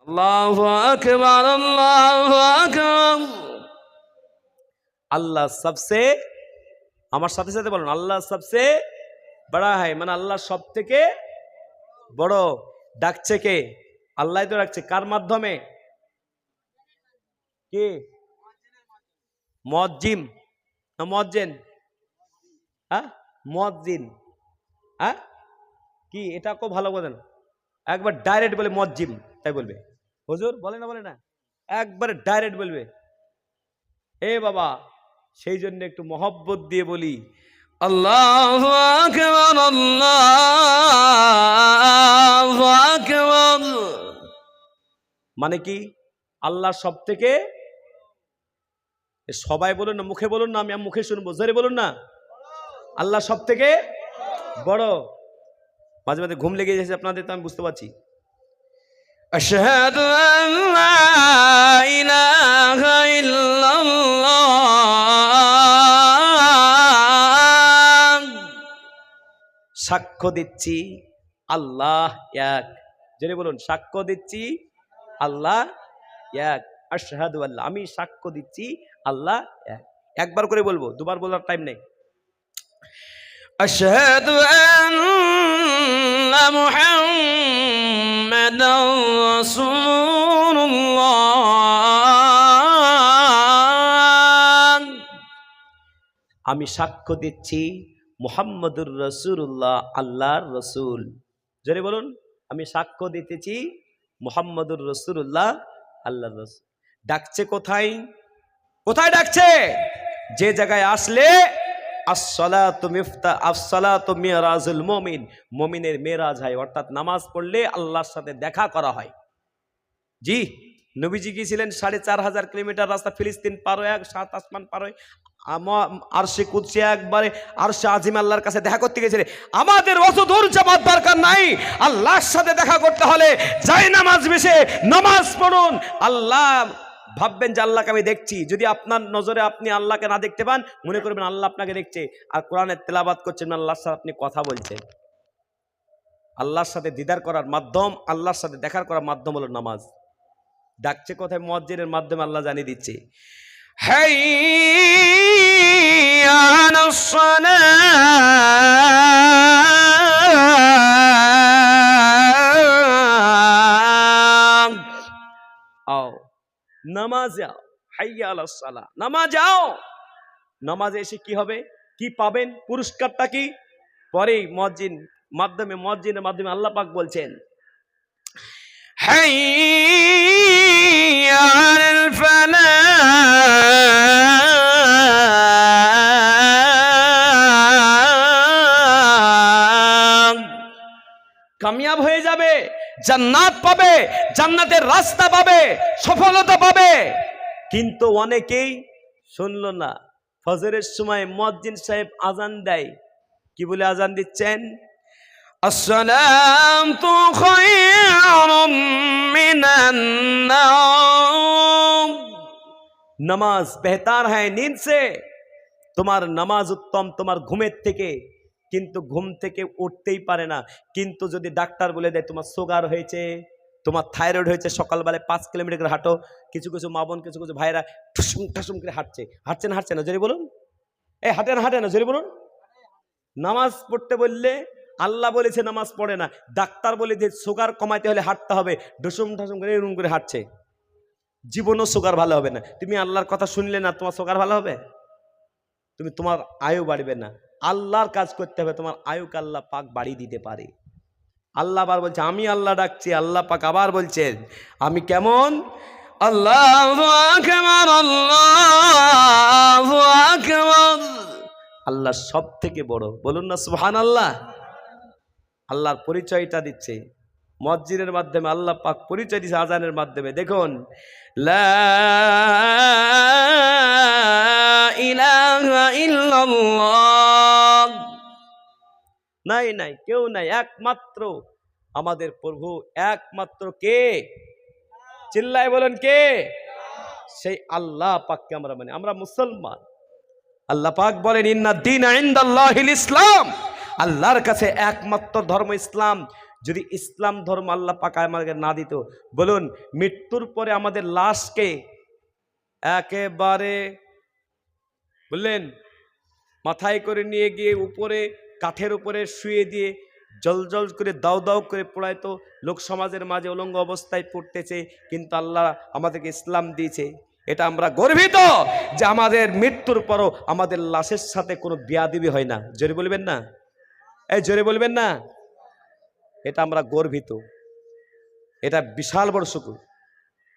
আল্লাহু আকবার, আল্লাহু আকবার। আল্লাহ সবসে, আমার সাথে সাথে বলুন, আল্লাহ সবসে বড়া হয়, মানে আল্লাহ সব থেকে বড়। ডাকছে কে? আল্লাহ তো ডাকছে, কার মাধ্যমে? কে? মুয়াজ্জিন না মুয়াজ্জিন? হ্যাঁ, মুয়াজ্জিন। হ্যাঁ, কি এটা খুব ভালো বলেন, একবার ডাইরেক্ট বলে মুয়াজ্জিন, তাই বলবে। হুজুর বলে না, বলে না, একবার ডাইরেক্ট বলবে। এ বাবা, সেই জন্য একটু মহব্বত দিয়ে বলি, আল্লাহু আকবার, আল্লাহু আকবার। মানে কি? আল্লাহ সব থেকে, সবাই বলুন না, মুখে বলুন না, আমি মুখে শুনবো, জোরে বলুন না, আল্লাহ সব থেকে বড়। মাঝে মাঝে ঘুম লেগে যাচ্ছে আপনাদের, তো আমি বুঝতে পারছি। আশহাদু আল্লা ইলাহা ইল্লাল্লাহ, সাক্ষ্য দিচ্ছি আল্লাহ এক। জোরে বলুন, সাক্ষ্য দিচ্ছি আল্লাহ এক। আশহাদু আল্লাহ, আমি সাক্ষ্য দিচ্ছি আল্লাহ এক। একবার করে বলবো, দুবার বলার টাইম নেই। আশহাদু আন্না মুহাম্মাদার রাসূলুল্লাহ, আমি সাক্ষ্য দিচ্ছি মুহাম্মদুর রাসূলুল্লাহ, আল্লাহর রাসূল। জোরে বলুন, আমি সাক্ষ্য দিতেছি মুহাম্মদুর রাসূলুল্লাহ, আল্লাহর রাসূল। ডাকছে কোথায়? কোথায় ডাকছে? যে জায়গায় আসলে আসসালাতু মিফতা, আসসালাতু মিরাজুল মুমিন, মুমিনের মেরাজ হয়, অর্থাৎ নামাজ পড়লে আল্লাহর সাথে দেখা করা হয়। জি, নবীজি গিয়েছিলেন ৪৫০০ কিলোমিটার রাস্তা, ফিলিস্তিন পার হয়ে ৭ আসমান পার হয়ে আরশে কুদসি, একবারে আরশে আজিম আল্লাহর কাছে দেখা করতে গেছিলেন। আমাদের অত দূর যাবার দরকার নাই, আল্লাহর সাথে দেখা করতে হলে যাই নামাজ বেশে নামাজ পড়ুন। আল্লাহ ভাববেন যে আল্লাহকে আমি দেখছি। যদি আপনার নজরে আপনি আল্লাহকে না দেখতে পান, মনে করবেন আল্লাহ আপনাকে দেখছে, আর কোরআনের তেলাওয়াত করছেন, আল্লাহর সাথে আপনি কথা বলছেন। আল্লাহর সাথে দিদার করার মাধ্যম, আল্লাহর সাথে দেখার করার মাধ্যম হলো নামাজ। ডাকছে কোথায়? মুয়াজ্জিনের মাধ্যমে আল্লাহ জানিয়ে দিচ্ছে, হাইয়া আলাস সালাহ, আও নামাজে আও, হাইয়া আলাস সালাহ, নামাজে আও। নামাজে এসে কি হবে, কি পাবেন, পুরস্কারটা কি? পরেই মুয়াজ্জিনের মাধ্যমে আল্লাহ পাক বলছেন, হাইয়া আলাল ফালাহ, কামিয়াব হয়ে যাবে, জান্নাত পাবে, জান্নাতের রাস্তা পাবে, সফলতা পাবে। কিন্তু অনেকেই শুনলো না। ফজরের সময় মুয়াজ্জিন সাহেব আজান দেয়, কি বলে আজান দিচ্ছেন? আসসালাতু খায়রুম মিনান নাওম, নামাজ বেহতার হ্যায় নীंद से, তোমার নামাজ উত্তম তোমার ঘুমের থেকে। কিন্তু ঘুম থেকে উঠতেই পারে না। কিন্তু যদি ডাক্তার বলে দেয় তোমার সুগার হয়েছে, তোমার থাইরয়েড হয়েছে, সকালবেলায় 5 কিলোমিটার করে হাঁটো। কিছু কিছু মা বোন, কিছু কিছু ভাইরা ঠুসুম ঠাসুম করে হাঁটছে না, জোরে বলুন, এই হাঁটে না, জোরে বলুন। নামাজ পড়তে বললে আল্লাহ বলেছে নামাজ পড়ে না, ডাক্তার বলে যে সুগার কমাইতে হলে হাঁটতে হবে, ঢুসুম ঠাসুম করে এরকম করে হাঁটছে, জীবনও সুগার ভালো হবে না। তুমি আল্লাহর কথা শুনলে না, তোমার সুগার ভালো হবে? তোমার আয়ু বাড়বে না। আল্লাহর কাজ করতে হবে, তোমার আয়ুকে আল্লাহ পাক বাড়িয়ে দিতে পারে। আল্লাহ আবার বলছে, আমি আল্লাহ ডাকছি। আল্লাহ পাক আবার বলছেন, আমি কেমন? আল্লাহু আকবার, আল্লাহু আকবার। আল্লাহ সব থেকে বড়, বলুন না সুবহানাল্লাহ। আল্লাহর পরিচয়টা দিচ্ছে মুয়াজ্জিনের মাধ্যমে, আল্লাহ পাক পরিচয় দিচ্ছে আজানের মাধ্যমে। দেখুন, লা ইলাহা ইল্লাল্লাহ, নাই কেউ নাই, একমাত্র আমাদের প্রভু, একমাত্র কে? চিল্লায় বলেন কে? সেই আল্লাহ পাককে আমরা মানি, আমরা মুসলমান। আল্লাহ পাক বলেন, ইন্নাদ দীনা ইনদাল্লাহিল ইসলাম, আল্লাহর কাছে একমাত্র ধর্ম ইসলাম। যদি ইসলাম ধর্ম আল্লাহ পাক আমাদেরকে না দিত, বলুন মৃত্যুর পরে আমাদের লাশকে একেবারে বললেন মাথায় করে নিয়ে গিয়ে উপরে কাঠের উপরে শুয়ে দিয়ে জল জল করে দাও দাও করে পোড়ায়, তো লোক সমাজের মাঝে উলঙ্গ অবস্থায় পড়তেছে, কিন্তু আল্লাহ আমাদেরকে ইসলাম দিয়েছে। এটা আমরা গর্বিত যে আমাদের মৃত্যুর পরও আমাদের লাশের সাথে কোনো বেয়াদবি হয় না। জোরে বলবেন না, এই জোরে বলবেন না। এটা আমরা গর্বিত, এটা বিশাল বড় শুকুর।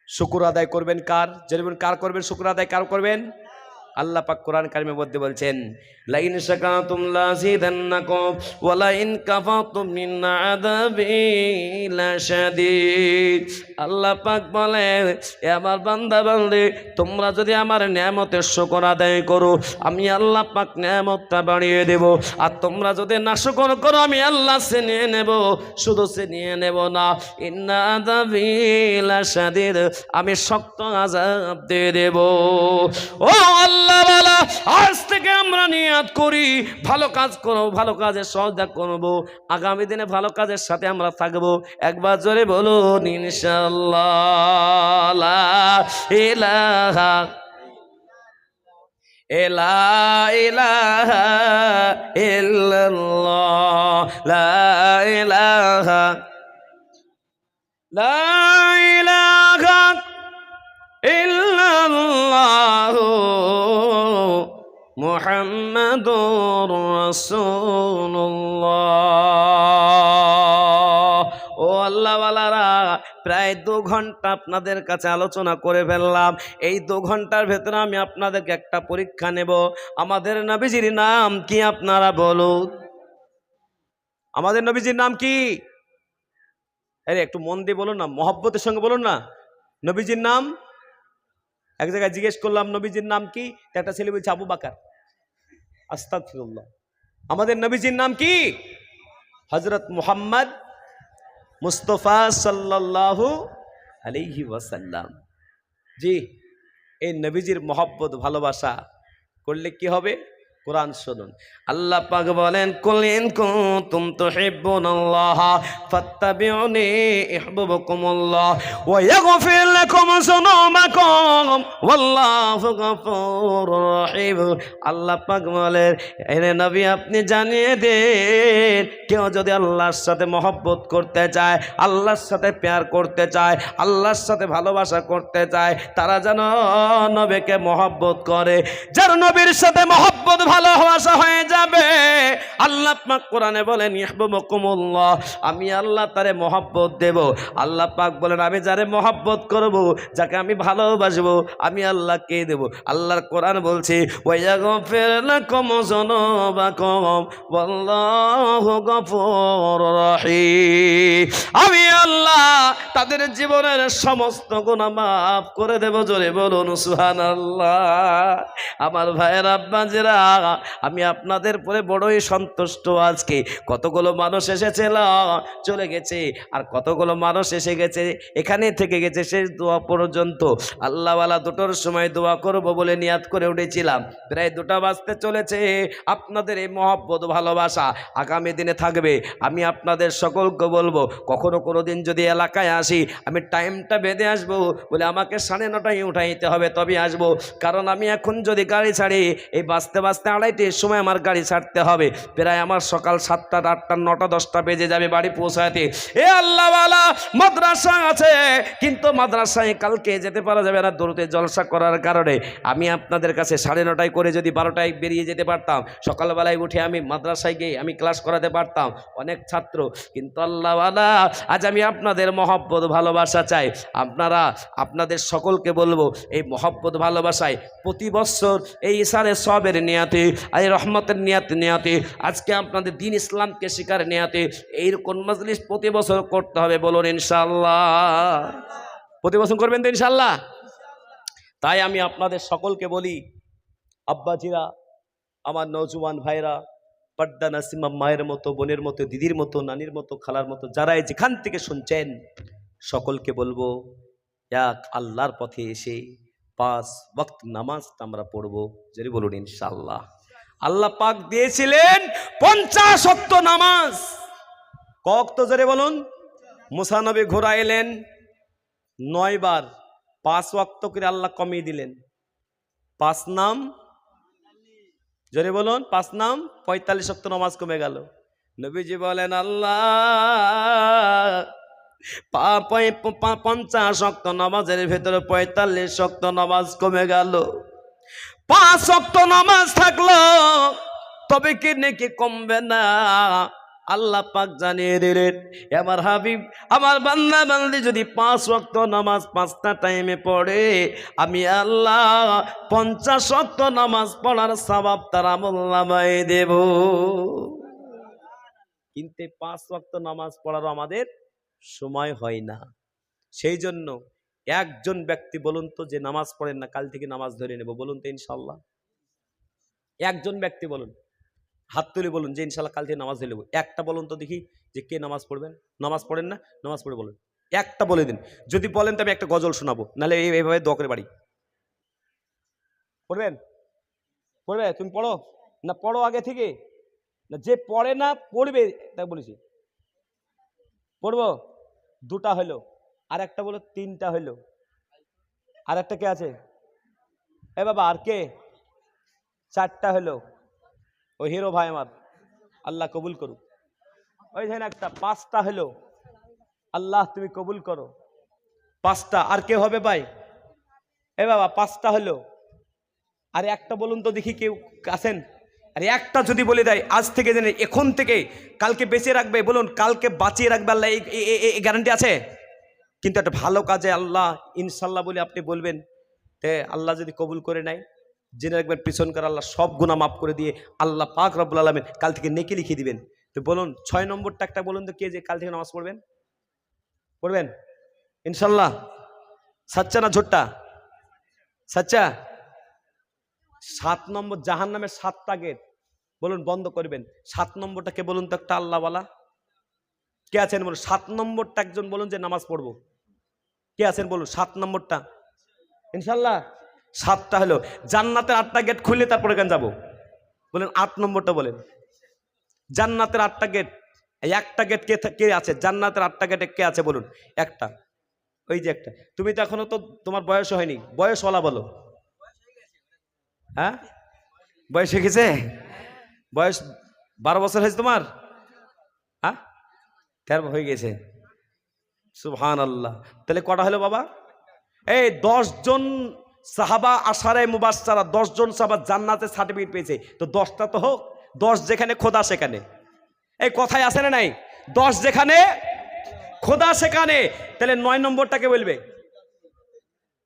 শুকুর আদায় করবেন কার? জোরে বলবেন কার করবেন শুকুর আদায়? কার করবেন? আল্লাহ পাক কোরআন কারিমের মধ্যে বলছেন, লাইন শাকারতুম লাযিদান্নাকুম ওয়া লাইন কাফারতুম মিন আযাবি লাশাদীদ। আল্লাহ পাক বলেন, এ আমার বান্দা বান্দী, তোমরা যদি আমার নিয়ামতের শুকর আদায় করো, আমি আল্লাহ পাক নিয়ামতটা বাড়িয়ে দেব। আর তোমরা যদি নাশকর করো, আমি আল্লাহ ছিনিয়ে নেব। শুধু ছিনিয়ে নেব না, ইন্না আযাবি লাশাদীদ, আমি শক্ত আযাব দিয়ে দেব। ও আল্লাহ, আজ থেকে আমরা নিয়াত করি ভালো কাজ করব, ভালো কাজের সহযোগিতা করব, আগামী দিনে ভালো কাজের সাথে আমরা থাকব। একবার জোরে বলুন ইনশাআল্লাহ। লা ইলাহা ইলাহা ইল্লাল্লাহ, লা ইলাহা ইল্লাল্লাহ মুহাম্মাদুর রাসূলুল্লাহ। ও আল্লাহওয়ালারা, প্রায় 2 ঘন্টা আপনাদের কাছে আলোচনা করে ফেললাম। এই 2 ঘন্টার ভেতরে আমি আপনাদেরকে একটা পরীক্ষা নেব। আমাদের নবীজির নাম কি আপনারা বলুন? আমাদের নবীজির নাম কি? আরে একটু মন দিয়ে বলুন না, মহব্বতের সঙ্গে বলুন না। নবীজির নাম? এক জায়গায় জিজ্ঞেস করলাম নবীজির নাম কি, একটা ছেলে বলছে আবু বকর। আস্তাগফিরুল্লাহ। আমাদের নবীজির নাম কি? হযরত মুহাম্মদ মুস্তাফা সাল্লাল্লাহু আলাইহি ওয়াসাল্লাম। জি, এই নবীজির মহব্বত ভালোবাসা করলে কি হবে? কোরআন শুনুন। আল্লাহ পাক বলেন, কুল ইন কুনতুম তুহিব্বুনাল্লাহ ফাত্তাবিউনি ইউহিব্বুকুমুল্লাহ ওয়া ইয়াগফির লাকুম যুনুবাকুম ওয়াল্লাহু গফুরুর রহিম। আল্লাহ পাক বলেন, হে নবী আপনি জানিয়ে দেন, কেউ যদি আল্লাহর সাথে মহব্বত করতে চায়, আল্লাহর সাথে প্যার করতে চায়, আল্লাহর সাথে ভালোবাসা করতে চায়, তারা যেন নবীকে মহব্বত করে। যার নবীর সাথে মহব্বত ভালোবাসা হয়ে যাবে, আল্লাহ পাক কোরআনে বলেন ইউহিব্বুকুমুল্লাহ, আমি আল্লাহ তারে মহব্বত দেব। আল্লাহ পাক বলেন, আমি যারে মহব্বত করব, যাকে আমি ভালোবাসবো, আমি আল্লাহকে দেব। আল্লাহর কোরআন বলছে, ওয়া ইয়াগফির লাকুম যুনুবাকুম ওয়াল্লাহু গফুরুর রহিম। আমি আল্লাহ তাদের জীবনের সমস্ত গুনাহ মাফ করে দেব। জোরে বলুন সুবহানাল্লাহ। আমার ভাইয়ের আব্বাজিরা, আমি আপনাদের পরে বড়ই সন্তুষ্ট। আজকে কতগুলো মানুষ এসেছিল, চলে গেছে, আর কতগুলো মানুষ এসে গেছে, এখানে থেকে গেছে শেষ দোয়া পর্যন্ত। আল্লাহওয়ালা 2টোর সময় দোয়া করব বলে নিয়াত করে উঠেছিলাম, প্রায় 2টা বাজতে চলেছে। আপনাদের এই মহব্বত ভালোবাসা আগামী দিনে থাকবে। আমি আপনাদের সকলকে বলবো, কখনো কোনো দিন যদি এলাকায় আসি, আমি টাইমটা বেঁধে আসবো, বলে আমাকে 9:30টায় উঠাইতে হবে, তবে আসবো। কারণ আমি এখন যদি গাড়ি ছাড়ি, এই বাজতে বাজতে 2:30টার সময় আমার গাড়ি ছাড়তে হবে। প্রায় আমার সকাল 7টা, 8টা, 9টা, 10টা বেজে যাবে বাড়ি পৌঁছাতে। এ আল্লাহওয়ালা, মাদ্রাসা আছে, কিন্তু মাদ্রাসায় কালকে যেতে পারা যাবে না দূরতে জলসা করার কারণে। আমি আপনাদের কাছে 9:30টায় করে যদি 12টায় বেরিয়ে যেতে পারতাম, সকালবেলায় উঠে আমি মাদ্রাসায় গিয়ে আমি ক্লাস করাতে পারতাম, অনেক ছাত্র। কিন্তু আল্লাহওয়ালা, আজ আমি আপনাদের মহব্বত ভালোবাসা চাই। আপনাদের সকলকে বলবো, এই মহব্বত ভালোবাসায় প্রতি বছর এই ইসারে সবের নিয়াতে, এই রহমতের নিয়াতে আজকে আপনাদের দিন ইসলামকে শিকার নিয়াতে এইরকম মজলিস প্রতি বছর করতে হবে। বলুন ইনশাআল্লাহ। প্রতি বছর করবেন তো ইনশাআল্লাহ? তাই আমি আপনাদের সকলকে বলি, আব্বাজিরা, আমার নওজোয়ান ভাইরা, পর্দা নাসিমা মায়ের মতো, বোনের মতো, দিদির মতো, নানির মতো, খালার মতো, যারাই যেখান থেকে শুনছেন, সকলকে বলবো, এক আল্লাহর পথে এসে 5 ওয়াক্ত নামাজটা আমরা পড়বো। যদি বলুন ইনশাআল্লাহ। আল্লাহ পাক দিয়েছিলেন 50 ওয়াক্ত নামাজ। কক তো জোরে বলুন। মুসা নবী ঘোরাইলেন 9 বার, 5 ওয়াক্ত করে আল্লাহ কমিয়ে দিলেন। 5 নাম জোরে বলুন, 5 নাম 45 ওয়াক্ত নামাজ কমে গেল। নবীজি বলেন আল্লাহ 50 ওয়াক্ত নামাজের ভেতরে 45 ওয়াক্ত নামাজ কমে গেল। 5 ওয়াক্ত নামাজ থাকলো তবে কি নাকি কমবে না? আল্লাহ পাক জানিয়ে দিলেন আমার হাবিব আমার বান্দা বান্দি যদি 5 ওয়াক্ত নামাজ 5টা টাইমে পড়ে, আমি আল্লাহ 50 ওয়াক্ত নামাজ পড়ার সওয়াব তার আমলনামায় দেব। কিন্তু 5 ওয়াক্ত নামাজ পড়ারও আমাদের সময় হয় না। সেই জন্য একজন ব্যক্তি বলুন তো যে নামাজ পড়েন না, কাল থেকে নামাজ ধরে নেব, বলুন তো ইনশাল্লাহ। একজন ব্যক্তি বলুন, হাত তুলে বলুন যে ইনশাল্লাহ কাল থেকে নামাজ ধরে নেব। একটা বলুন তো দেখি যে কে নামাজ পড়বেন। নামাজ পড়েন না, নামাজ পড়ে বলুন, একটা বলে দিন। যদি বলেন তবে একটা গজল শোনাবো, নাহলে এইভাবে দোয়া করে বাড়ি। পড়বেন? পড়বে? তুমি পড়ো না, পড়ো আগে থেকে না, যে পড়ে না পড়বে তাই বলেছি। পড়বো? 2টা হইলো, আর একটা বলো 3টা হইলো, আর একটা কে আছে? এ বাবা আর কে? 4টা হইলো। ও হিরো ভাই আমার, আল্লাহ কবুল করুক। ওই দেখেন একটা 5টা হইলো, আল্লাহ তুমি কবুল করো। 5টা। আর কে হবে ভাই? এ বাবা 5টা হইলো, আর একটা বলুন তো দেখি কেউ আছেন? আর একটা যদি বলে দেয় আজ থেকে জেনে এখন থেকে কালকে বেঁচে রাখবে, বলুন কালকে বাঁচিয়ে রাখবে আল্লাহ, এই গ্যারান্টি আছে? কিন্তু একটা ভালো কাজে আল্লাহ ইনশাল্লাহ বলে আপনি বলবেন, তে আল্লাহ যদি কবুল করে নেয় জেনে রাখবেন পিছনকার আল্লাহ সব গুনাহ মাফ করে দিয়ে আল্লাহ পাক রব্বুল আলামিন কাল থেকে নেকি লিখে দিবেন। তো বলুন 6 নম্বরটা একটা বলুন তো কে যে কাল থেকে নামাজ পড়বেন? পড়বেন ইনশাল্লাহ? সাচ্চা না ঝোট্টা? সাচ্চা। 7 নম্বর জাহান্নামের 7টা গেট বলুন বন্ধ করবেন। 7 নম্বরটা কে বলুন তো একটা আল্লাহওয়ালা কে আছেন বলুন? 7 নম্বরটা একজন বলুন যে নামাজ পড়বো, কে আছেন বলুন? 7 নম্বরটা ইনশাল্লাহ। 7টা হলো জান্নাতের 8টা গেট খুললে তারপরে কেন যাবো? বলেন 8 নম্বরটা বলেন। জান্নাতের 8টা গেট, এই একটা গেট কে আছে? জান্নাতের 8টা গেটে কে আছে বলুন? একটা, ওই যে একটা। তুমি তো এখনো তো তোমার বয়স হয়নি, বয়সওয়ালা বলো। হ্যাঁ বয়স হয়ে গেছে? বয়স 12 বছর হয়েছে তোমার? হ্যাঁ 13 হয়ে গেছে। সুবহানাল্লাহ। তাহলে কটা হলো বাবা? এই 10 জন সাহাবা আশারে মুবাশশারা, 10 জন সাহাবা জান্নাতের সার্টিফিকেট পেয়েছে। তো 10টা তো হোক, 10 যেখানে খোদা সেখানে। এই কথায় আছে না নাই? 10 যেখানে খোদা সেখানে। তাহলে 9 নম্বরটাকে বলবে,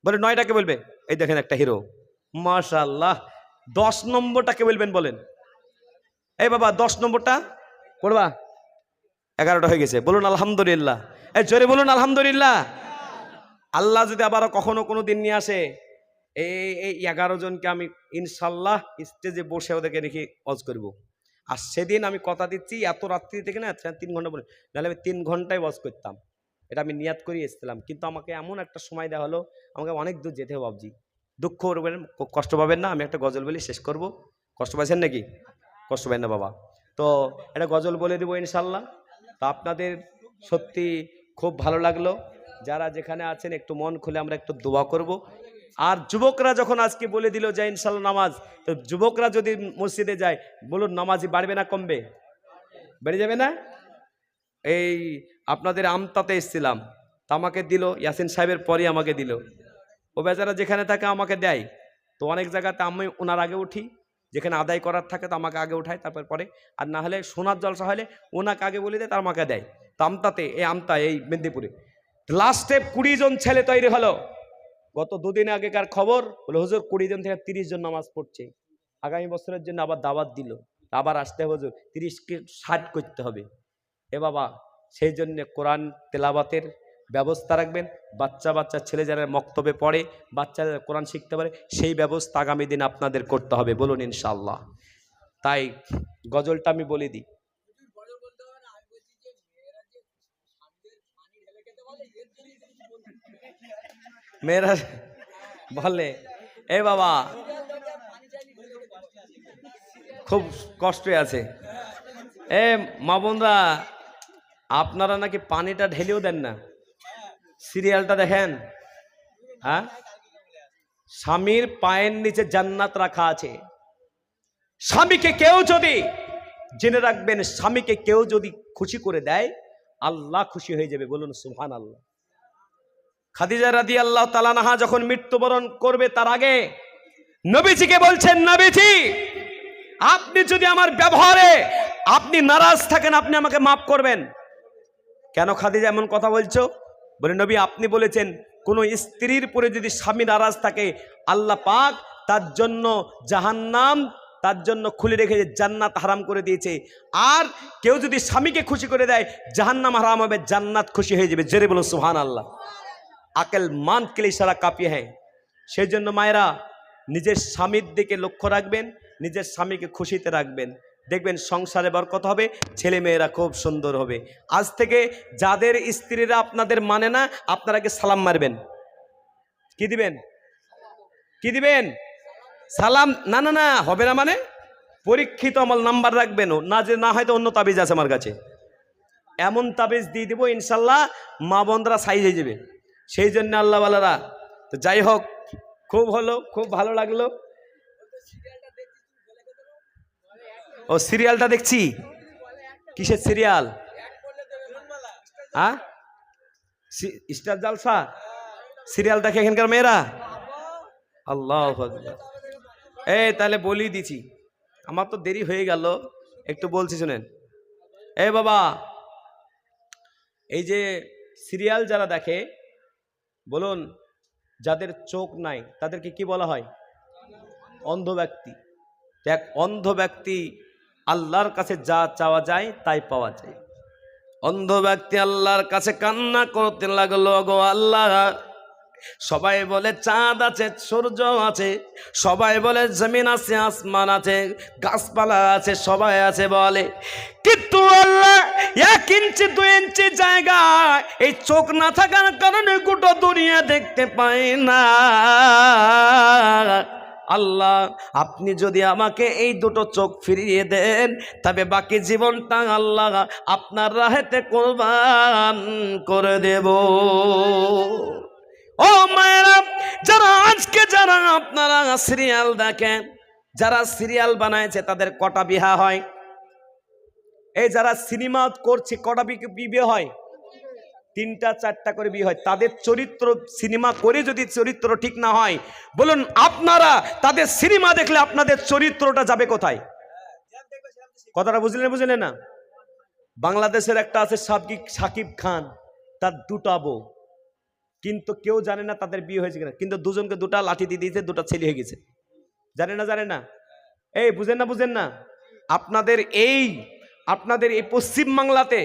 বলে 9টাকে বলবে। এই দেখেন একটা হিরো, মাশাআল্লাহ। 10 নম্বরটাকে বলবেন বলেন। এই বাবা 10 নম্বরটা পড়বা। 11টা হয়ে গেছে, বলুন আলহামদুলিল্লাহ। এই জোরে বলুন আলহামদুলিল্লাহ। আল্লাহ যদি আবারও কখনো কোনো দিন নিয়ে আসে, এই 11 জনকে আমি ইনশাল্লাহ স্টেজে বসে ওদেরকে রেখে ওয়াজ করব। আর সেদিন আমি কথা দিচ্ছি এত রাত্রি থেকে না 3 ঘন্টা বলে, নাহলে আমি 3 ঘন্টায় ওয়াজ করতাম। এটা আমি নিয়াত করে এসেছিলাম, কিন্তু আমাকে এমন একটা সময় দেওয়া হলো, আমাকে অনেক দূর যেতে হবে বাবজি। দুঃখ করবেন, কষ্ট পাবেন না। আমি একটা গজল বলে শেষ করব। কষ্ট পাইছেন নাকি? কষ্ট পাই না বাবা। তো একটা গজল বলে দেবো ইনশাল্লাহ। তো আপনাদের সত্যি খুব ভালো লাগলো। যারা যেখানে আছেন একটু মন খুলে আমরা একটু দোয়া করব। আর যুবকরা যখন আজকে বলে দিল যে ইনশাল্লাহ নামাজ, তো যুবকরা যদি মসজিদে যায় বলুন নামাজি বাড়বে না কমবে? বেড়ে যাবে না? এই আপনাদের আমতাতে এসেছিলাম, তা আমাকে দিল ইয়াসিন সাহেবের পরই আমাকে দিল। ও বেচারা যেখানে থাকে আমাকে দেয়। তো অনেক জায়গাতে আমি ওনার আগে উঠি, যেখানে আদায় করার থাকে তো আমাকে আগে উঠায়, তারপর পরে। আর না হলে সোনার জলসা হলে ওনাকে আগে বলে দেয়, তার আমাকে দেয়। তো আমতাতে, এই মেদিনীপুরে লাস্টে 20 জন ছেলে তৈরি হলো। গত 2 দিন আগেকার খবর বলে হুজুর 20 জন থেকে 30 জন নামাজ পড়ছে। আগামী বছরের জন্য আবার দাওয়াত দিল, আবার আসতে হবে হুজুর, 30কে 60 করতে হবে। এ বাবা, সেই জন্য কোরআন তেলাওয়াতের ব্যবস্থা রাখবেন। বাচ্চা ছেলে যারা মক্তবে পড়ে, বাচ্চারা কোরআন শিখতে পারে, সেই ব্যবস্থা আগামী দিন আপনাদের করতে হবে, বলুন ইনশাআল্লাহ। তাই গজলটা আমি বলে দিই। মেয়েরা বলে এ বাবা খুব কষ্টে আছে। এ মা বোনরা, আপনারা নাকি পানিটা ঢেলেও দেন না, সিরিয়ালটা দেখেন। হ্যাঁ, স্বামীর পায়ের নিচে জান্নাত রাখা আছে। স্বামীকে কেউ যদি, জেনে রাখবেন, স্বামীকে কেউ যদি খুশি করে দেয় আল্লাহ খুশি হয়ে যাবে। বলুন সুবহানাল্লাহ। খাদিজা রাদিয়াল্লাহু তাআলা আনহা যখন মৃত্যুবরণ করবে তার আগে নবীজিকে বলছেন, নবীজি আপনি যদি আমার ব্যবহারে আপনি নারাজ থাকেন আপনি আমাকে মাফ করবেন। কেন খাদিজা এমন কথা বলছো? বলে নবী আপনি বলেছেন কোন স্ত্রীর পরে যদি স্বামী নারাজ থাকে আল্লাহ পাক তার জন্য জাহান্নাম তার জন্য খুলে রেখেছে, জান্নাত হারাম করে দিয়েছে। আর কেউ যদি স্বামীকে খুশি করে দেয় জাহান্নাম হারাম হবে, জান্নাত খুশি হয়ে যাবে। জোরে বলুন সুবহানাল্লাহ। আকেল মান কে লিয়ে সারা কাঁপিয়ে হ্যাঁ। সেই জন্য মায়েরা নিজের স্বামীর দিকে লক্ষ্য রাখবেন, নিজের স্বামীকে খুশিতে রাখবেন, দেখবেন সংসারে বরকত হবে, ছেলে মেয়েরা খুব সুন্দর হবে। আজ থেকে যাদের স্ত্রীরা আপনাদের মানে না আপনারাকে সালাম মারবেন। কি দিবেন? কি দিবেন? সালাম। না না না হবে না মানে পরীক্ষিত আমল নাম্বার রাখবেন। না যে না হয়তো অন্য তাবিজ আছে আমার কাছে, এমন তাবিজ দিয়ে দিব ইনশাল্লাহ মা বোনরা সাইজ হয়ে যাবে। সেই জন্য আল্লাহ ওয়ালারা। তো যাই হোক, খুব হলো, খুব ভালো লাগলো। ও সিরিয়ালটা দেখছি। কিসের সিরিয়াল? হ্যাঁ, স্টার জলসা সিরিয়াল দেখে এখানকার মেয়েরা। আল্লাহু আকবার। এই তাহলে বলি দিছি, আমার তো দেরি হয়ে গেল, একটু বলছি শুনেন। এই বাবা, এই যে সিরিয়াল যারা দেখে, বলুন যাদের চোখ নাই তাদেরকে কি বলা হয়? অন্ধ ব্যক্তি। এক অন্ধ ব্যক্তি আল্লাহর কাছে যা চাওয়া যায় তাই পাওয়া যায়। অন্ধ ব্যক্তি আল্লাহর কাছে কান্না করতে লাগলো, গো আল্লাহ, সবাই বলে চাঁদ আছে, সূর্য আছে, সবাই বলে জমিন আছে, আসমান আছে, গাছপালা আছে, সবাই আছে বলে, কিন্তু আল্লাহ 1 ইঞ্চি 2 ইঞ্চি জায়গা এই চোখ না থাকার কারণে গোটা দুনিয়া দেখতে পাই না। আল্লাহ আপনি যদি আমাকে এই দুটো চোখ ফিরিয়ে দেন তবে বাকি জীবনটা আল্লাহ আপনার রাহেতে কুরবান করে দেব। ও মায়েরা, যারা আজকে যারা আপনারা সিরিয়াল দেখেন, যারা সিরিয়াল বানাইছে তাদের কটা বিয়া হয়? এই যারা সিনেমা করছে কটা বিয়ে হয়? 3টা 4টা করে বিয়ে হয়। তাদের চরিত্র সিনেমা করে যদি চরিত্র ঠিক না হয়, বলুন আপনারা তাদের সিনেমা দেখলে আপনাদের চরিত্রটা যাবে কোথায়? কথাটা বুঝলেন না? বাংলাদেশের একটা আছে সাকিব খান, তার 2টা বউ, কিন্তু কেউ জানে না তাদের বিয়ে হয়েছে কিনা, কিন্তু দুজনকে 2টা লাঠি দিয়ে দিয়েছে, 2টা ছেলে হয়ে গেছে। জানে না? এই বুঝেন না? আপনাদের এই পশ্চিম বাংলাতে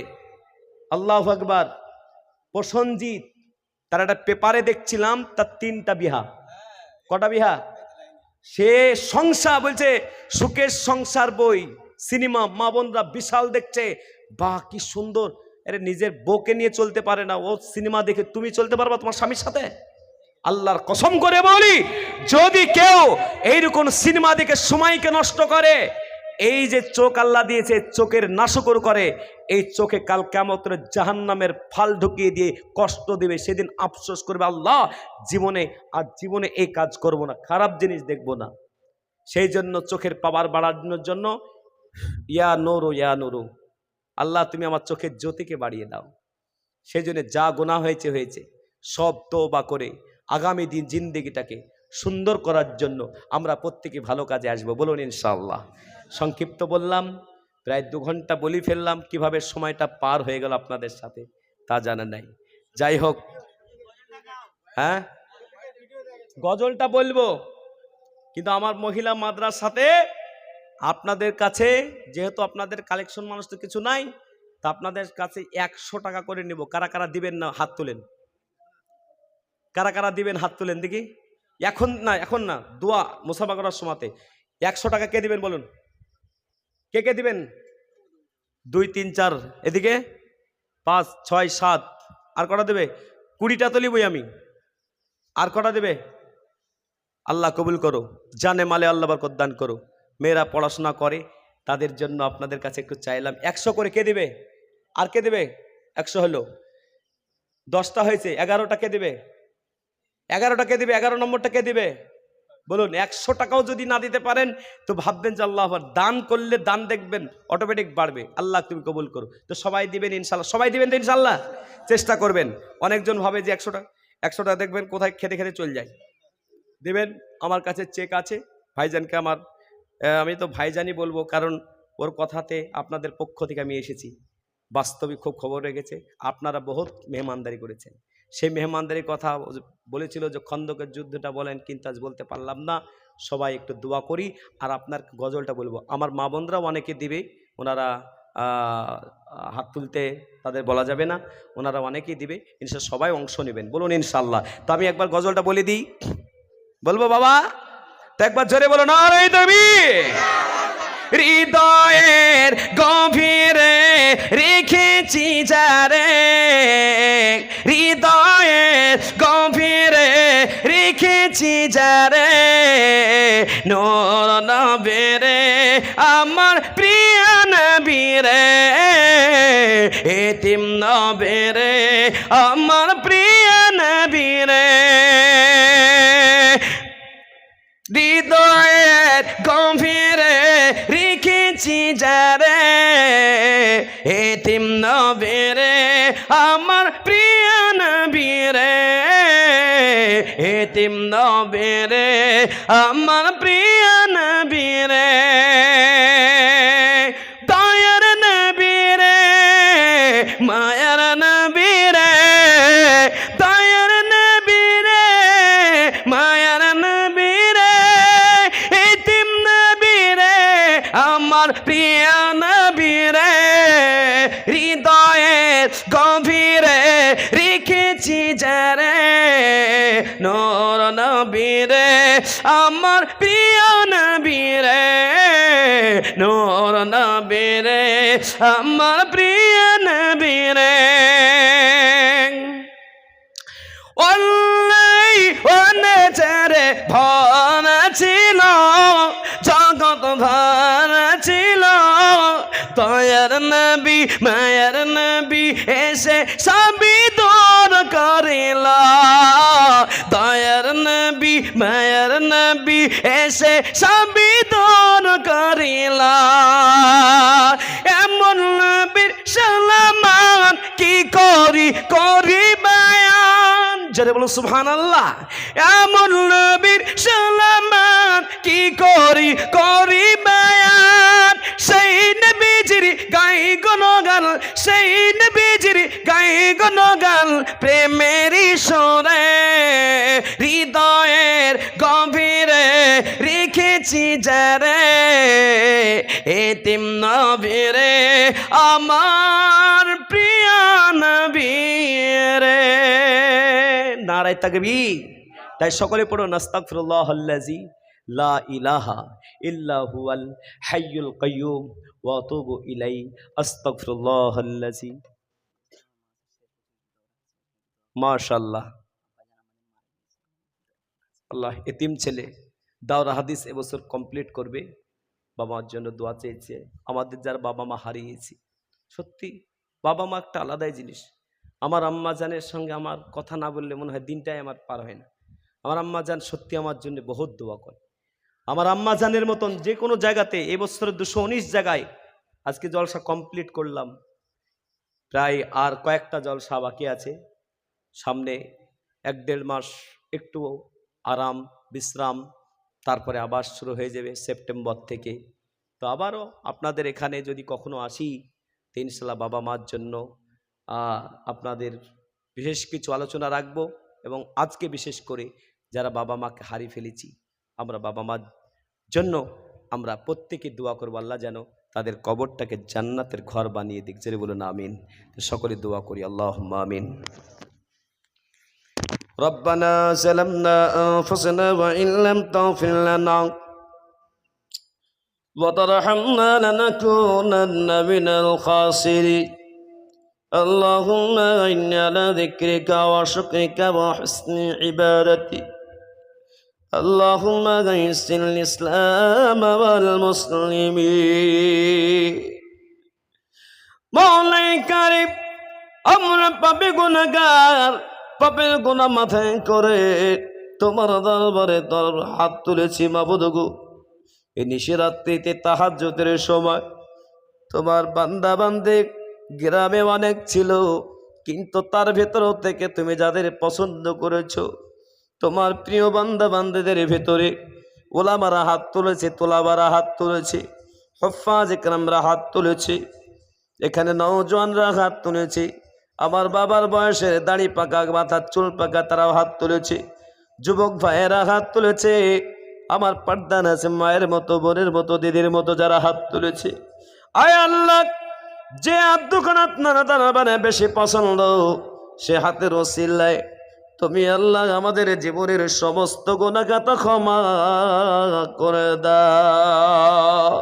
আল্লাহু আকবার, প্রসঞ্জিৎ, তার একটা পেপারে দেখছিলাম তার 3টা বিহা। কটা বিহা? সে সংসার বলছে, সুখের সংসার বই সিনেমা মা বোনরা বিশাল দেখছে, বাহ কি সুন্দর। আরে নিজের বউকে নিয়ে চলতে পারে না, ও সিনেমা দেখে তুমি চলতে পারবা তোমার স্বামীর সাথে? আল্লাহর কসম করে বলি, যদি কেউ এইরকম সিনেমা দেখে সময়কে নষ্ট করে, এই যে চোখ আল্লাহ দিয়েছে চোখের নাশকর করে, এই চোখে কাল কিয়ামতের জাহান্নামের ফাল ঢুকিয়ে দিয়ে কষ্ট দেবে। সেদিন আফসোস করবে, আল্লাহ জীবনে এই কাজ করব না, খারাপ জিনিস দেখব না। সেই জন্য চোখের পাওয়ার বাড়ানোর জন্য ইয়া নুরু, আল্লাহ তুমি আমার চোখের জ্যোতিকে বাড়িয়ে দাও। সেই জন্য যা গুনাহ হয়েছে সব তওবা করে আগামী দিন জিন্দেগিটাকে সুন্দর করার জন্য আমরা প্রত্যেকে ভালো কাজে আসবো। বলুন ইনশাআল্লাহ। সংক্ষিপ্ত বললাম, প্রায় 2 ঘন্টা বলি ফেললাম, কিভাবে সময়টা পার হয়ে গেল আপনাদের সাথে তা জানা নাই। যাই হোক, হ্যাঁ গজলটা বলবো, কিন্তু আমার মহিলা মাদ্রাসাতে আপনাদের কাছে যেহেতু আপনাদের কালেকশন মানুষ তো কিছু নাই, তা আপনাদের কাছে 100 টাকা করে নেব। কারা কারা দিবেন না হাত তোলেন? কারা কারা দিবেন হাত তোলেন দেখি। এখন না, দোয়া মুসাফা করার সময়তে 100 টাকা কে দিবেন বলুন? কে দিবেন? 2 3 4, এদিকে 5 6 7, আর কটা দেবে? 20টা তো লিবই আমি। আর কটা দেবে? আল্লাহ কবুল করো, জানে মালে আল্লাহ বরকত দান করো। মেয়েরা পড়াশোনা করে, তাদের জন্য আপনাদের কাছে একটু চাইলাম 100 করে। কে দিবে? আর কে দেবে? 100 হলো, 10টা হয়েছে, 11টা কে দিবে? 11টা কে দিবে? 11 নম্বরটা কে দিবে বলুন? 100 টাকাও যদি না দিতে পারেন তো ভাববেন যে আল্লাহ দান করলে দান দেখবেন অটোমেটিক বাড়বে। আল্লাহ তুমি কবুল করো। তো সবাই দিবেন ইনশাল্লাহ, সবাই দিবেন তো ইনশাল্লাহ, চেষ্টা করবেন। অনেকজন ভাবে যে 100 টাকা দেখবেন কোথায় খেতে খেতে চলে যায়। দিবেন, আমার কাছে চেক আছে ভাইজানকে আমার, আমি তো ভাইজানই বলবো কারণ ওর কথাতে আপনাদের পক্ষ থেকে আমি এসেছি, বাস্তবিক খুব খবর রেখেছে, আপনারা বহুত মেহমানদারি করেছেন। সেই মেহমানদারির কথা বলেছিল যে খন্দকের যুদ্ধটা বলেন, কিন্তু আজ বলতে পারলাম না। সবাই একটু দোয়া করি। আর আপনার গজলটা বলবো, আমার মা বোনরাও অনেকে দিবে, ওনারা হাত তুলতে তাদের বলা যাবে না, ওনারা অনেকেই দিবে ইনশাল্লাহ, সবাই অংশ নেবেন বলুন ইনশাল্লাহ। তো আমি একবার গজলটা বলে দিই, বলবো বাবা? তো একবার জোরে বলো নারায়ে তাকবীর। হৃদয়ের গভীরে রেখেছি যারে, হৃদয়ের গভীরে রেখেছি যারে, নূর নবীরে আমার প্রিয় নবীরে, এতিম নবীরে আমার প্রিয় নবীরে, হৃদয়ের গভীরে রেখেছি যারে, এতিম নবীরে আমার প্রিয় নবীরে, এতিম নবীরে আমার প্রিয় নবীরে, দয়ার নবীরে মায়ার নবীরে, দয়ার নবীরে মায়ার নবীরে, এতিম নবীরে আমার প্রিয় নবীরে, হৃদয়ের গভীরে রেখেছি যারে, নূর নবীরে আমার প্রিয় নবীরে, নূর নবীরে আমার প্রিয় নবীরে। অল্লাই অনেচারে ভরা ছিল, জগৎ ভরা ছিল, দয়ার নবী মায়ার নবী এসে সবই দূর করিল, দয়ার নবী মায়ার নবী এসে সবই দূর করিল, এমন নবীর সালামান কি করি করি বায়ান, জোরে বলো সুবহানাল্লাহ। এমন নবীর সালামান কি করি করি বায়ান, সেই নবীজির গাই গুণগান, সেই নবীজির গাই গুণগান প্রেমের সুরে, হৃদয়ের গভীরে রেখেছি যারে, এতিম নবীরে আমার প্রিয় নবীরে। নারায়ে তাকবীর। তাই সকলে পড়ো নাস্তাগফিরুল্লাহাল্লাযী লা ইলাহা ইল্লা হুয়াল হাইয়ুল কাইয়্যুম ওয়া আতুবু ইলাইহি আস্তাগফিরুল্লাহাল্লাযী। মাশাআল্লাহ, আল্লাহ এতিম ছেলে দাওরা হাদিস এবছর কমপ্লিট করবে, বাবা মার জন্য দোয়া চেয়েছে। আমাদের যারা বাবা মা হারিয়েছি, সত্যি বাবা মা একটা আলাদাই জিনিস। আমার আম্মা জানের সঙ্গে আমার কথা না বললে মনে হয় দিনটাই আমার পার হয় না। আমার আম্মা জান সত্যি আমার জন্য বহুত দোয়া করে। আমার আম্মা জানের মতন যে কোনো জায়গাতে এবছরের 219 জায়গায় আজকে জলসা কমপ্লিট করলাম, প্রায় আর কয়েকটা জলসা বাকি আছে। সামনে 1-1.5 মাস একটু আরাম বিশ্রাম, তারপরে আবার শুরু হয়ে যাবে সেপ্টেম্বর থেকে। তো আবারও আপনাদের এখানে যদি কখনো আসি তো ইনশাআল্লাহ বাবা মার জন্য আপনাদের বিশেষ কিছু আলোচনা রাখবো। এবং আজকে বিশেষ করে যারা বাবা মাকে হারিয়ে ফেলেছি, আমরা বাবা মার জন্য আমরা প্রত্যেকে দোয়া করবো, আল্লাহ যেন তাদের কবরটাকে জান্নাতের ঘর বানিয়ে দিক। জোরে বলুন আমিন। তো সকলে দোয়া করি, আল্লাহুম্মা আমিন। রব্বানা যালামনা আনফুসানা ওয়া ইন লাম তাগফির লানা ওয়া তারহামনা লানাকুনান্না মিনাল খাসিরিন। আল্লাহুম্মা ইন্নী আলা যিকরিকা ওয়া শুকরিকা ওয়া হুসনি ইবাদাতিক। আল্লাহুম্মা গাইসিল ইসলাম ওয়াল মুসলিমিন। মাওলাই কারীম আমরা পাপী গুনাহগার, পাপের গুনাহ মাথায় করে তোমার দরবারে তোর হাত তুলেছি মাবুদ গো। এই নিশিরাত্রিতে তাহাজ্জুদের সময় তোমার বান্দা বান্দে গ্রামে অনেক ছিল, কিন্তু তার ভেতর থেকে তুমি যাদের পছন্দ করেছো তোমার প্রিয় বান্দা বান্দাদের ভেতরে ওলামারা হাত তুলেছে, তোলাবারা হাত তুলেছে, হুফাজ ইকরামরা হাত তুলেছে, এখানে নওজোয়ানরা হাত তুলেছে, আমার বাবার বয়সের দাড়ি পাকা মাথার চুল পাকা তারাও হাত তুলেছে, যুবক ভাইয়েরা হাত তুলেছে, আমার পর্দান আছে মায়ের মতো বোনের মতো দিদির মতো যারা হাত তুলেছে। আয় আল্লাহ, যে হাত দুখানা আপনারা তারা বেশি পছন্দ সে হাতের ওসিলায় তুমি আল্লাহ আমাদের জীবনের সমস্ত গুনাহগাতা ক্ষমা করে দাও।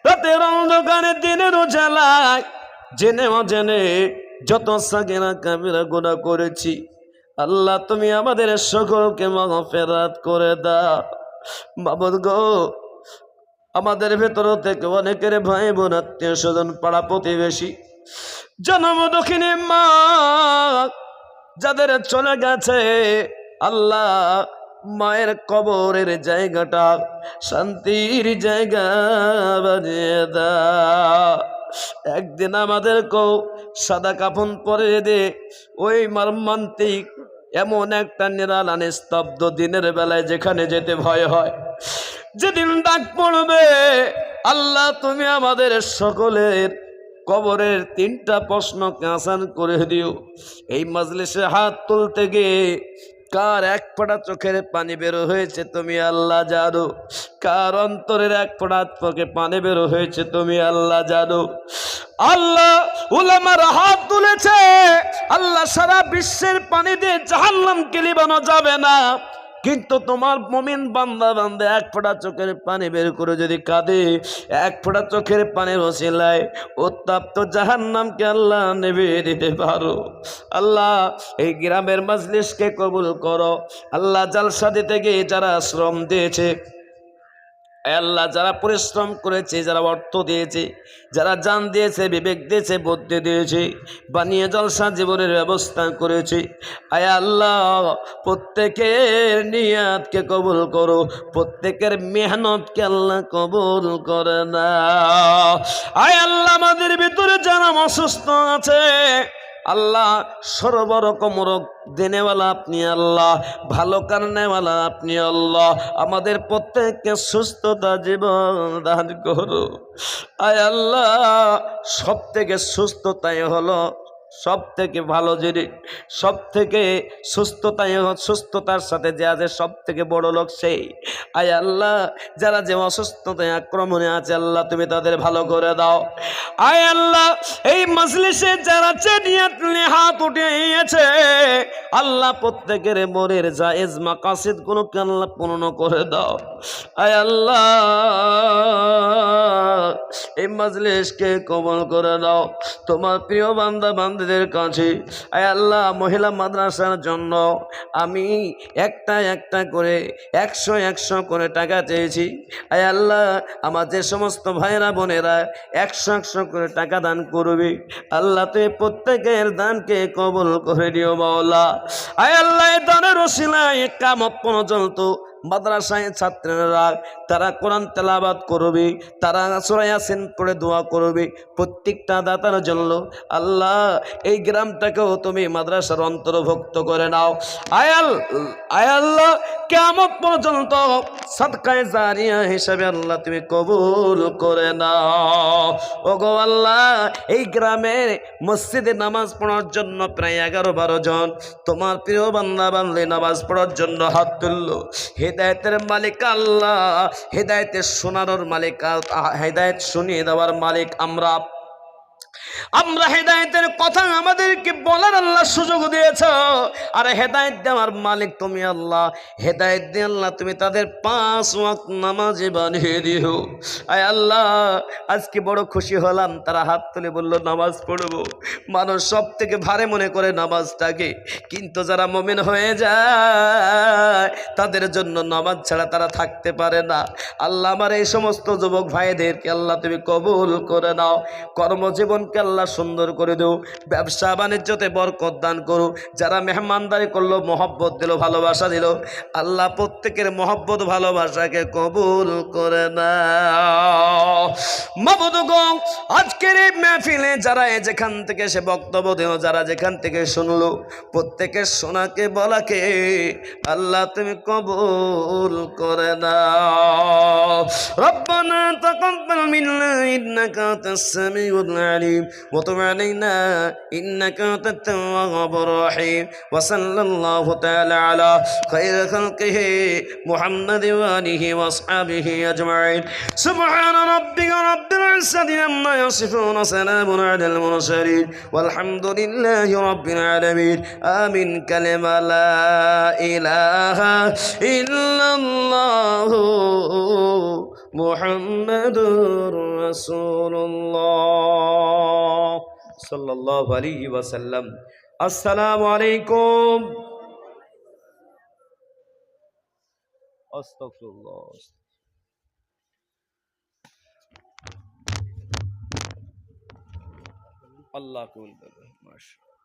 রাতের অন্ধকারে দিনের উজালায় জেনে অজেনে যত সাগিরা কাবিরা গুনাহ করেছি আল্লাহ তুমি আমাদের সকলকে মাগফিরাত করে দাও। মাবুদ গো, আমাদের ভেতর থেকে অনেকের ভাই বোন আত্মীয় স্বজন পাড়া প্রতিবেশী জন্ম দক্ষিণে মা যাদের চলে গেছে আল্লাহ মায়ের কবরের জায়গাটা শান্তির জায়গা বানিয়ে দাও। একদিন আমাদেরকেও সাদা কাফন পরে দে ওই মর্মান্তিক এমন একটা নিরালা নিস্তব্ধ দিনের বেলায় যেখানে যেতে ভয় হয়, যেদিন ডাক পড়বে আল্লাহ তুমি আমাদের সকলের কবরের 3টা প্রশ্নকে আসান করে দিও। এই মাজলিসে হাত তুলতে গিয়ে কার এক ফোঁটা চোখের পানি বের হয়েছে তুমি আল্লাহ জানো, কার অন্তরের এক ফোঁটা চোখে পানি বের হয়েছে তুমি আল্লাহ জানো। আল্লাহ উলামারা হাত তুলেছে, আল্লাহ সারা বিশ্বের পানি দিয়ে জাহান্নামকে লিবানো যাবে না, কিন্তু তোমার মুমিন বান্দা বান্দা এক ফোঁটা চোখের পানি বের করে যদি কাঁদে, এক ফোঁটা চোখের পানির ওসিলায় উত্তপ্ত জাহান্নামকে আল্লাহ নেবে দিতে পারো। আল্লাহ এই গ্রামের মাজলিসকে কবুল করো। আল্লাহ জালসা দিতে গিয়ে যারা শ্রম দিয়েছে আল্লাহ, যারা পরিশ্রম করেছে, যারা অর্থ দিয়েছে, যারা জান দিয়েছে, বিবেক দিয়েছে, বুদ্ধি দিয়েছে, বানিয়ে জলসা জীবনের ব্যবস্থা করেছে, আয় আল্লাহ প্রত্যেকের নিয়াতকে কবুল করো, প্রত্যেকের মেহনতকে আল্লাহ কবুল করে না। আয় আল্লাহ আমাদের ভিতরে যারা অসুস্থ আছে আল্লাহ সর্বরকম রোগ দেনেওয়ালা আপনি আল্লাহ, ভালো কারণেওয়ালা আপনি আল্লাহ, আমাদের প্রত্যেককে সুস্থতা জীবন দান করো। আয় আল্লাহ সব থেকে সুস্থতাই হলো সব থেকে ভালো জিনিস, সব থেকে সুস্থতার সাথে যে আছে সব থেকে বড় লোক সেই। আয় আল্লাহ যারা যে অসুস্থতায় আক্রমণে আছে আল্লাহ তুমি তাদের ভালো করে দাও। আয় আল্লাহ এই মজলিসে যারা নিয়ত নিয়ে হাত উঠিয়েছে আল্লাহ প্রত্যেকের মনের জায়েজ মাকাসিদ গুলোকে আল্লাহ পূর্ণ করে দাও। আয় আল্লাহ এই মজলিসকে কবুল করে দাও তোমার প্রিয় বান্দা বান্দাদের কাছে। আয় আল্লাহ মহিলা মাদ্রাসার জন্য আমি একটা করে 100 করে টাকা চেয়েছি। আয় আল্লাহ আমার যে সমস্ত ভাইরা বোনেরা 100 করে টাকা দান করবে আল্লাহ তুমি প্রত্যেকের দানকে কবুল করে দিও মাওলা। আয় আল্লাহ এই দানের ওসিলায় কিয়ামত পর্যন্ত মাদ্রাসায় ছাত্ররা তারা কোরআন তেলাওয়াত করবে, তারা সূরা ইয়াসিন পড়ে দোয়া করবে, প্রত্যেকটা দাতার জন্য আল্লাহ এই গ্রামটাকেও তুমি মাদ্রাসার অন্তর্ভুক্ত করে নাও। আয় আল্লাহ কিয়ামত পর্যন্ত সাদকায়ে জারিয়া হিসাবে আল্লাহ তুমি কবুল করে নাও। ওগো আল্লাহ এই গ্রামের মসজিদে নামাজ পড়ার জন্য প্রায় 11-12 জন তোমার প্রিয় বান্দা বান্দী নামাজ পড়ার জন্য হাত তুললো। হেদায়েতের মালিক আল্লাহ, হেদায়েতের শোনানোর মালিক, হেদায়েত শুনিয়ে দেওয়ার মালিক আমরা হেদায়েতের কথা আমাদেরকে বলার আল্লাহ সুযোগ দিয়েছ, আর হেদায়েত দেওয়ার মালিক তুমি আল্লাহ। হেদায়েত দিয়ে আল্লাহ তুমি তাদের 5 ওয়াক্ত নামাজি বানিয়ে দিও। আয় আল্লাহ আজকে বড় খুশি হলাম, তারা হাত তুলে বলল নামাজ পড়বো। মানুষ সব থেকে ভারে মনে করে নামাজটাকে, কিন্তু যারা মুমিন হয়ে যায় তাদের জন্য নামাজ ছাড়া তারা থাকতে পারে না। আল্লাহ আমার এই সমস্ত যুবক ভাইদেরকে আল্লাহ তুমি কবুল করে নাও, কর্মজীবনকে আল্লাহ সুন্দর করে দেও, ব্যবসা বাণিজ্যতে বরকত দান করো। যারা মেহমানদারি করলো, মহব্বত দিল, ভালোবাসা দিল, আল্লাহ প্রত্যেকের মহব্বত ভালোবাসাকে কবুল করে নাও। মাবুদ গো, আজকের এই মেহফিলে যারা যেখান থেকে সে বক্তব্য দিল, যারা যেখান থেকে শুনলো, প্রত্যেকের শোনাকে বলাকে আল্লাহ তুমি কবুল করে নাও। রব্বানা তাকাব্বাল মিন্না ইন্নাকা আনতাস সামিউল আলিম ওয়া তুব আলাইনা ইন্নাকা আনতাত তাওয়াবুর রহিম ওয়া সাল্লাল্লাহু তাআলা আলা খায়রি খালকিহি মুহাম্মাদ ওয়া আলিহি ওয়া আসহাবিহি আজমাইন। সুবহানা রাব্বিকা রাব্বিল ইজ্জাতি আম্মা ইয়াসিফুন, সালামুন আলাল মুরসালিন ওয়ালহামদুলিল্লাহি রাব্বিল আলামিন। আমিন। কালেমা লা ইলাহা ইল্লাল্লাহু মুহাম্মাদুর রাসূলুল্লাহ সাল্লাল্লাহু আলাইহি ওয়াসাল্লাম। আসসালামু আলাইকুম। আস্তাগফিরুল্লাহ। আল্লাহ কবুল করবে। মাশাআল্লাহ।